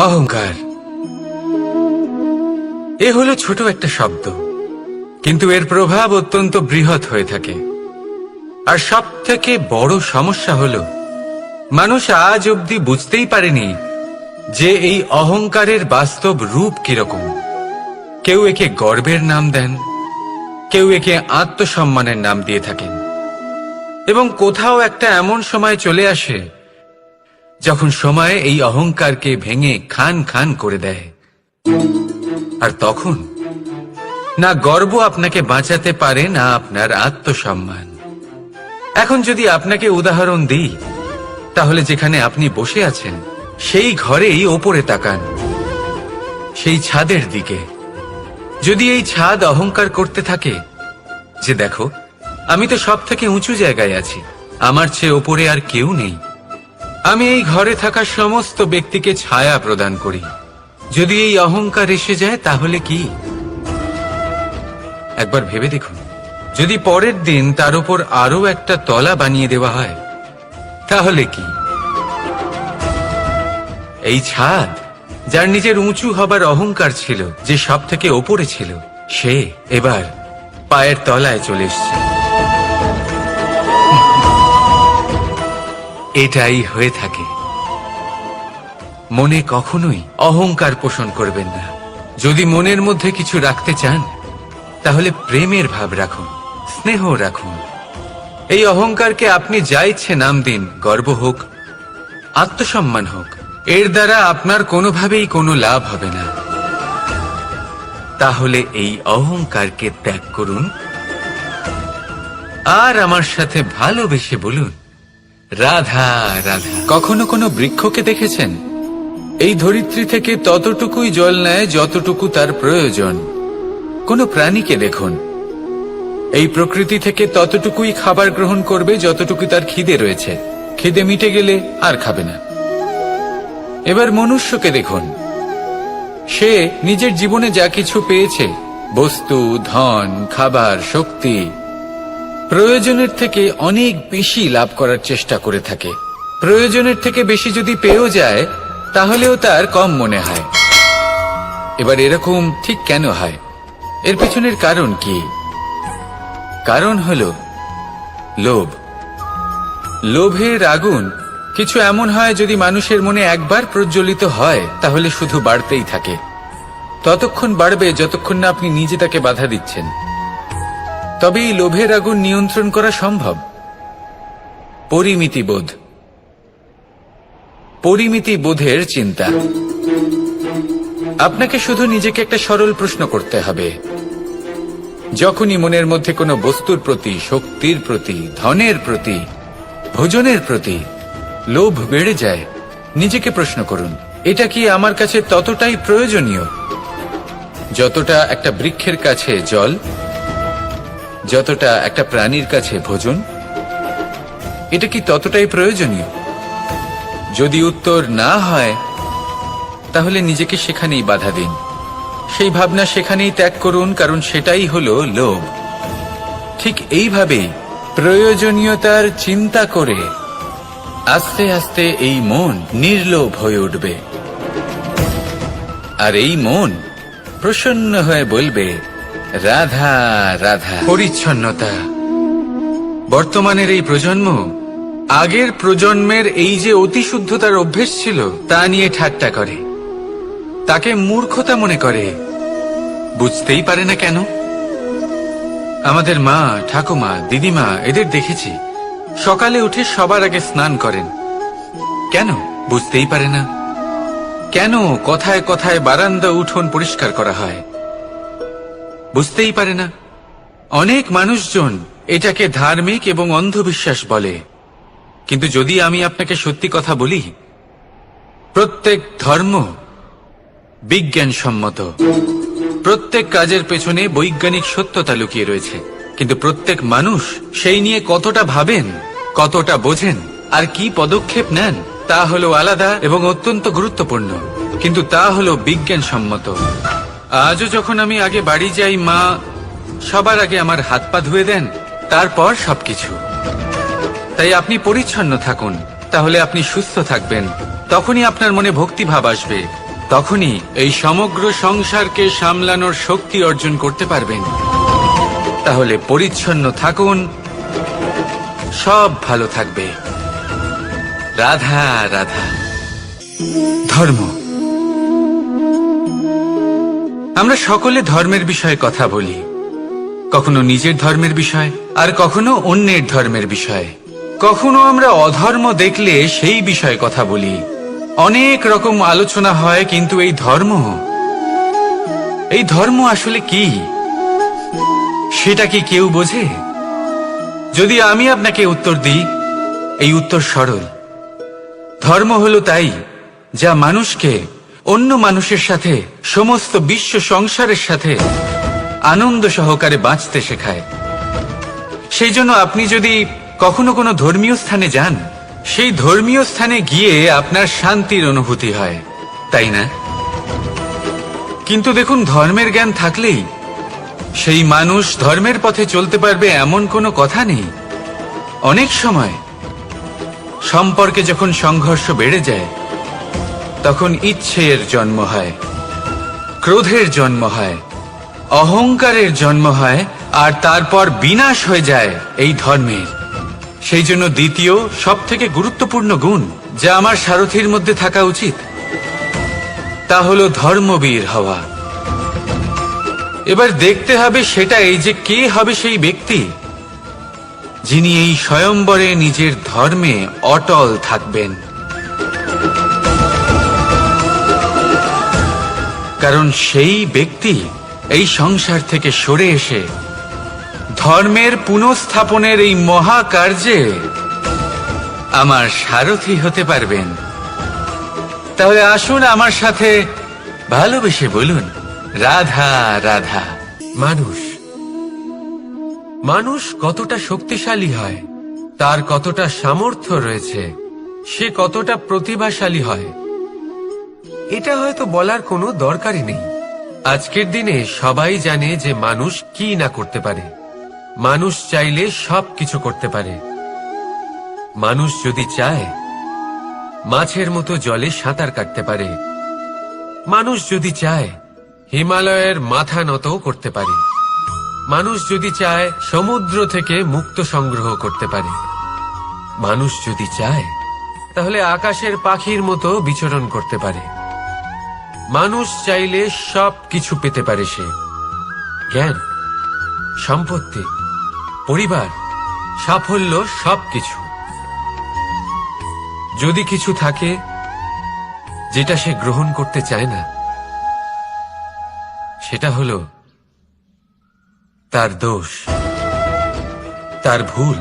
অহংকার এ হলো ছোট একটা শব্দ, কিন্তু এর প্রভাব অত্যন্ত বৃহৎ হয়ে থাকে। আর সব থেকে বড় সমস্যা হলো মানুষ আজ অবধি বুঝতেই পারেনি যে এই অহংকারের বাস্তব রূপ কিরকম। কেউ একে গর্বের নাম দেন, কেউ একে আত্মসম্মানের নাম দিয়ে থাকেন, এবং কোথাও একটা এমন সময় চলে আসে যখন সময় এই অহংকারকে ভেঙে খান খান করে দেয়। আর তখন না গর্ব আপনাকে বাঁচাতে পারে, না আপনার আত্মসম্মান। এখন যদি আপনাকে উদাহরণ দিই, তাহলে যেখানে আপনি বসে আছেন সেই ঘরেই ওপরে তাকান, সেই ছাদের দিকে। যদি এই ছাদ অহংকার করতে থাকে যে দেখো, আমি তো সব থেকে উঁচু জায়গায় আছি, আমার চেয়ে ওপরে আর কেউ নেই, আমি এই ঘরে থাকা সমস্ত ব্যক্তিকে ছায়া প্রদান করি, যদি এই অহংকার এসে যায় তাহলে কি? একবার ভেবে দেখুন, যদি পরের দিন তার উপর আরো একটা তলা বানিয়ে দেওয়া হয় তাহলে কি? এই ছাদ, যার নিজের উঁচু হবার অহংকার ছিল, যে সব থেকে ওপরে ছিল, সে এবার পায়ের তলায় চলে এসছে। এটাই হয়ে থাকে। মনে কখনোই অহংকার পোষণ করবেন না। যদি মনের মধ্যে কিছু রাখতে চান, তাহলে প্রেমের ভাব রাখুন, স্নেহ রাখুন। এই অহংকারকে আপনি যা ইচ্ছে নাম দিন, গর্ব হোক, আত্মসম্মান হোক, এর দ্বারা আপনার কোনোভাবেই কোনো লাভ হবে না। তাহলে এই অহংকারকে ত্যাগ করুন আর আমার সাথে ভালোবেসে বলুন, রাধা রাধা। কখনো কোনো বৃক্ষকে দেখেছেন? এই ধরিত্রী থেকে ততটুকুই জল নেয় যতটুকু তার প্রয়োজন। কোনো প্রাণীকে দেখুন, এই প্রকৃতি থেকে ততটুকুই খাবার গ্রহণ করবে যতটুকু তার খিদে রয়েছে। খিদে মিটে গেলে আর খাবে না। এবার মনুষ্যকে দেখুন, সে নিজের জীবনে যা কিছু পেয়েছে, বস্তু, ধন, খাবার, শক্তি, প্রয়োজনের থেকে অনেক বেশি লাভ করার চেষ্টা করে থাকে। প্রয়োজনের থেকে বেশি যদি পেয়েও যায়, তাহলেও তার কম মনে হয়। এবার এরকম ঠিক কেন হয়? এর পেছনের কারণ কি? কারণ হলো লোভ। লোভের আগুন কিছু এমন হয়, যদি মানুষের মনে একবার প্রজ্বলিত হয় তাহলে শুধু বাড়তেই থাকে। ততক্ষণ বাড়বে যতক্ষণ না আপনি নিজে তাকে বাধা দিচ্ছেন। তবে এই লোভের আগুন নিয়ন্ত্রণ করা সম্ভব। পরিমিতিবোধ, পরিমিতিবোধের চিন্তা। আপনাকে শুধু নিজেকে একটা সরল প্রশ্ন করতে হবে। যখনই মনের মধ্যে কোনো বস্তুর প্রতি, শক্তির প্রতি, ধনের প্রতি, ভোজনের প্রতি লোভ বেড়ে যায়, নিজেকে প্রশ্ন করুন, এটা কি আমার কাছে ততটাই প্রয়োজনীয় যতটা একটা বৃক্ষের কাছে জল, যতটা একটা প্রাণীর কাছে ভোজন? এটা কি ততটাই প্রয়োজনীয়? যদি উত্তর না হয়, তাহলে নিজেকে সেখানেই বাধা দিন, সেই ভাবনা সেখানেই ত্যাগ করুন, কারণ সেটাই হলো লোভ। ঠিক এইভাবেই প্রয়োজনীয়তার চিন্তা করে আস্তে আস্তে এই মন নির্লোভ হয়ে উঠবে, আর এই মন প্রসন্ন হয়ে বলবে, রাধা রাধা। পরিচ্ছন্নতা। বর্তমানের এই প্রজন্ম আগের প্রজন্মের এই যে অতিশুদ্ধতার অভ্যেস ছিল তা নিয়ে ঠাট্টা করে, তাকে মূর্খতা মনে করে। বুঝতেই পারে না কেন। আমাদের মা, ঠাকুমা, দিদিমা, এদের দেখেছি সকালে উঠে সবার আগে স্নান করেন। কেন? বুঝতেই পারে না। কেন কথায় কথায় বারান্দা, উঠোন পরিষ্কার করা হয়? বুঝতেই পারে না। অনেক মানুষজন এটাকে ধার্মিক এবং অন্ধবিশ্বাস বলে, কিন্তু যদি আমি আপনাকে সত্যি কথা বলি, প্রত্যেক ধর্ম বিজ্ঞানসম্মত। প্রত্যেক কাজের পেছনে বৈজ্ঞানিক সত্যতা লুকিয়ে রয়েছে, কিন্তু প্রত্যেক মানুষ সেই নিয়ে কতটা ভাবেন, কতটা বোঝেন, আর কি পদক্ষেপ নেন, তা হলো আলাদা এবং অত্যন্ত গুরুত্বপূর্ণ, কিন্তু তা হলো বিজ্ঞানসম্মত। আজও যখন আমি আগে বাড়ি যাই, মা সবার আগে আমার হাত পা ধুয়ে দেন, তারপর সবকিছু। তাই আপনি পরিচ্ছন্ন থাকুন, তাহলে আপনি সুস্থ থাকবেন। তখনই আপনার মনে ভক্তিভাব আসবে, তখনই এই সমগ্র সংসারকে সামলানোর শক্তি অর্জন করতে পারবেন। তাহলে পরিচ্ছন্ন থাকুন, সব ভালো থাকবে। রাধা রাধা। ধর্ম। আমরা সকলে ধর্মের বিষয়ে কথা বলি, কখনো নিজের ধর্মের বিষয়, আর কখনো অন্যের ধর্মের বিষয়। কখনো আমরা অধর্ম দেখলে সেই বিষয়ে কথা বলি। অনেক রকম আলোচনা হয়, কিন্তু এই ধর্ম আসলে কি, সেটা কি কেউ বোঝে? যদি আমি আপনাকে উত্তর দিই, এই উত্তর সরল। ধর্ম হলো তাই যা মানুষকে অন্য মানুষের সাথে, সমস্ত বিশ্ব সংসারের সাথে আনন্দ সহকারে বাঁচতে শেখায়। সেই জন্য আপনি যদি কখনো কোনো ধর্মীয় স্থানে যান, সেই ধর্মীয় স্থানে গিয়ে আপনার শান্তির অনুভূতি হয়, তাই না? কিন্তু দেখুন, ধর্মের জ্ঞান থাকলেই সেই মানুষ ধর্মের পথে চলতে পারবে এমন কোনো কথা নেই। অনেক সময় সম্পর্কে যখন সংঘর্ষ বেড়ে যায়, তখন ইচ্ছের জন্ম হয়, ক্রোধের জন্ম হয়, অহংকারের জন্ম হয়, আর তারপর বিনাশ হয়ে যায় এই ধর্মের। সেই জন্য দ্বিতীয় সবথেকে গুরুত্বপূর্ণ গুণ যা আমার সারথীর মধ্যে থাকা উচিত, তা হলো ধর্মবীর হওয়া। এবার দেখতে হবে সেটা এই যে কে হবে সেই ব্যক্তি যিনি এই স্বয়ম্বরে নিজের ধর্মে অটল থাকবেন। কারণ সেই ব্যক্তি এই সংসার থেকে সরে এসে ধর্মের পুনঃস্থাপনের এই মহাকার্যে আমার সারথি হতে পারবেন। তাহলে আসুন আমার সাথে ভালোবেসে বলুন, রাধা রাধা। মানুষ কতটা শক্তিশালী হয়, তার কতটা সামর্থ্য রয়েছে, সে কতটা প্রতিভাশালী হয়, এটা হয়তো বলার কোনো দরকারই নেই। আজকের দিনে সবাই জানে যে মানুষ কি না করতে পারে। মানুষ চাইলে সবকিছু করতে পারে। মানুষ যদি চায় মাছের মতো জলে সাঁতার কাটতে পারে। মানুষ যদি চায় হিমালয়ের মাথা নত করতে পারে। মানুষ যদি চায় সমুদ্র থেকে মুক্তো সংগ্রহ করতে পারে। মানুষ যদি চায় তাহলে আকাশের পাখির মতো বিচরণ করতে পারে। মানুষ চাইলে সব কিছু পেতে পারে। সে জ্ঞান, সম্পত্তি, পরিবার, সাফল্য, সবকিছু। যদি কিছু থাকে যেটা সে গ্রহণ করতে চায় না, সেটা হলো তার দোষ, তার ভুল।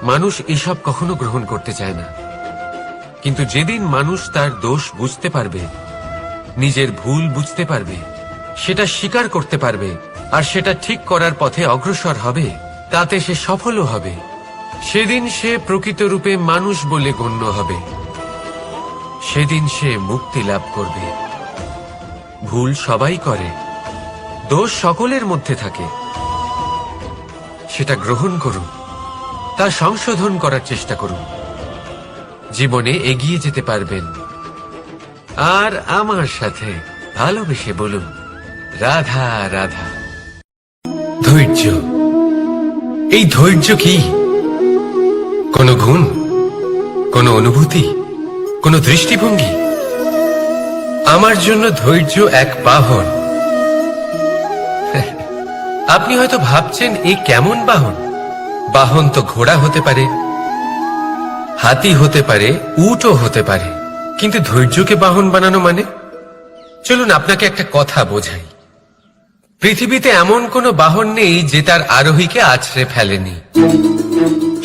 মানুষ এসব কখনো গ্রহণ করতে চায় না। কিন্তু যেদিন মানুষ তার দোষ বুঝতে পারবে, নিজের ভুল বুঝতে পারবে, সেটা স্বীকার করতে পারবে, আর সেটা ঠিক করার পথে অগ্রসর হবে, তাতে সে সফলও হবে, সেদিন সে প্রকৃত রূপে মানুষ বলে গণ্য হবে। সেদিন সে মুক্তি লাভ করবে। ভুল সবাই করে, দোষ সকলের মধ্যে থাকে। সেটা গ্রহণ করুন, তা সংশোধন করার চেষ্টা করুন। জীবনে এগিয়ে যেতে পারবেন। আর আমার সাথে ভালোবেসে বলুন, রাধা রাধা। ধৈর্য। এই ধৈর্য কি? কোন গুণ, কোন অনুভূতি, কোন দৃষ্টিভঙ্গি? আমার জন্য ধৈর্য এক বাহন। আপনি হয়তো ভাবছেন, এই কেমন বাহন? বাহন তো ঘোড়া হতে পারে, হাতি হতে পারে, উটও হতে পারে, কিন্তু ধৈর্যকে বাহন বানানো মানে? চলুন আপনাকে একটা কথা বোঝাই। পৃথিবীতে এমন কোনো বাহন নেই যে তার আরোহীকে আছড়ে ফেলেনি।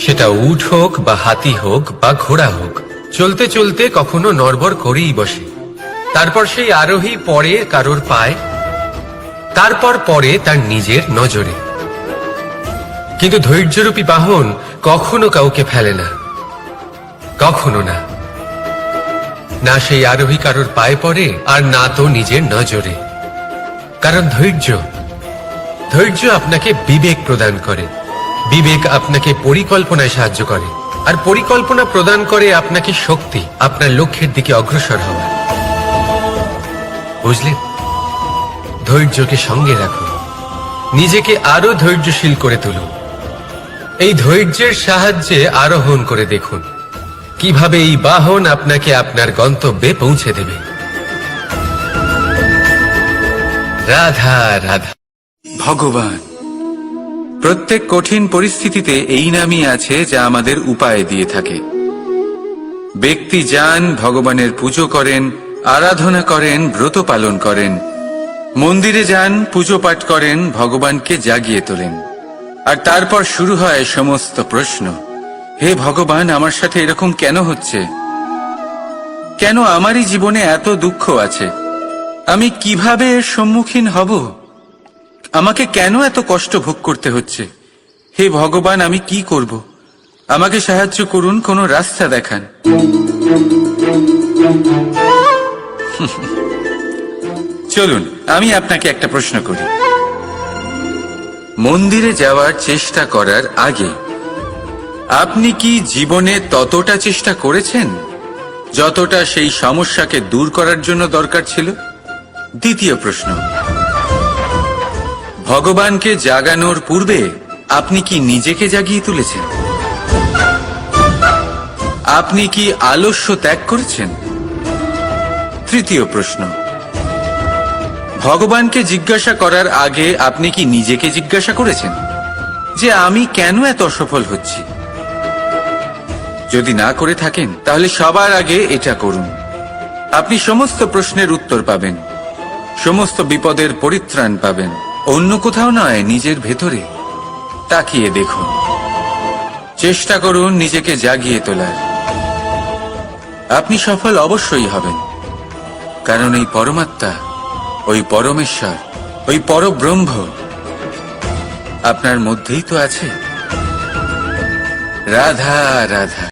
সেটা উট হোক বা হাতি হোক বা ঘোড়া হোক, চলতে চলতে কখনো নড়বড় করেই বসে। তারপর সেই আরোহী পরে কারোর পায়, তারপর পরে তার নিজের নজরে। কিন্তু ধৈর্যরূপী বাহন কখনো কাউকে ফেলে না, কখনো না। না সেই আরোহী কারোর পায়ে পড়ে, আর না তো নিজের নজরে। কারণ ধৈর্য আপনাকে বিবেক প্রদান করে। বিবেক আপনাকে পরিকল্পনায় সাহায্য করে, আর পরিকল্পনা প্রদান করে আপনাকে শক্তি, আপনার লক্ষ্যের দিকে অগ্রসর হওয়া। বুঝলেন? ধৈর্যকে সঙ্গে রাখুন, নিজেকে আরো ধৈর্যশীল করে তুলুন। এই ধৈর্যের সাহায্যে আরোহণ করে দেখুন কিভাবে এই বাহন আপনাকে আপনার গন্তব্যে পৌঁছে দেবে। রাধা রাধা। ভগবান, প্রত্যেক কঠিন পরিস্থিতিতে এই নামই আছে যা আমাদের উপায় দিয়ে থাকে। ব্যক্তি যান, ভগবানের পুজো করেন, আরাধনা করেন, ব্রত পালন করেন, মন্দিরে যান, পুজো পাঠ করেন, ভগবানকে জাগিয়ে তোলেন, আর তারপর শুরু হয় সমস্ত প্রশ্ন। হে ভগবান, আমার সাথে এরকম কেন হচ্ছে? কেন আমারই জীবনে এত দুঃখ আছে? আমি কিভাবে এর সম্মুখীন হব? আমাকে কেন এত কষ্ট ভোগ করতে হচ্ছে? হে ভগবান, আমি কি করব? আমাকে সাহায্য করুন, কোনো রাস্তা দেখান। চলুন, আমি আপনাকে একটা প্রশ্ন করি। মন্দিরে যাওয়ার চেষ্টা করার আগে আপনি কি জীবনে ততটা চেষ্টা করেছেন যতটা সেই সমস্যাকে দূর করার জন্য দরকার ছিল? দ্বিতীয় প্রশ্ন, ভগবানকে জাগানোর পূর্বে আপনি কি নিজেকে জাগিয়ে তুলেছেন? আপনি কি আলস্য ত্যাগ করেছেন? তৃতীয় প্রশ্ন, ভগবানকে জিজ্ঞাসা করার আগে আপনি কি নিজেকে জিজ্ঞাসা করেছেন যে আমি কেন এত অসফল হচ্ছি? যদি না করে থাকেন তাহলে সবার আগে এটা করুন। আপনি সমস্ত প্রশ্নের উত্তর পাবেন, সমস্ত বিপদের পরিত্রাণ পাবেন। অন্য কোথাও নয়, নিজের ভেতরে তাকিয়ে দেখুন। চেষ্টা করুন নিজেকে জাগিয়ে তোলার। আপনি সফল অবশ্যই হবেন, কারণ এই পরমাত্মা, ওই পরমেশ্বর, ওই পরব্রহ্ম আপনার মধ্যেই তো আছে। রাধা রাধা।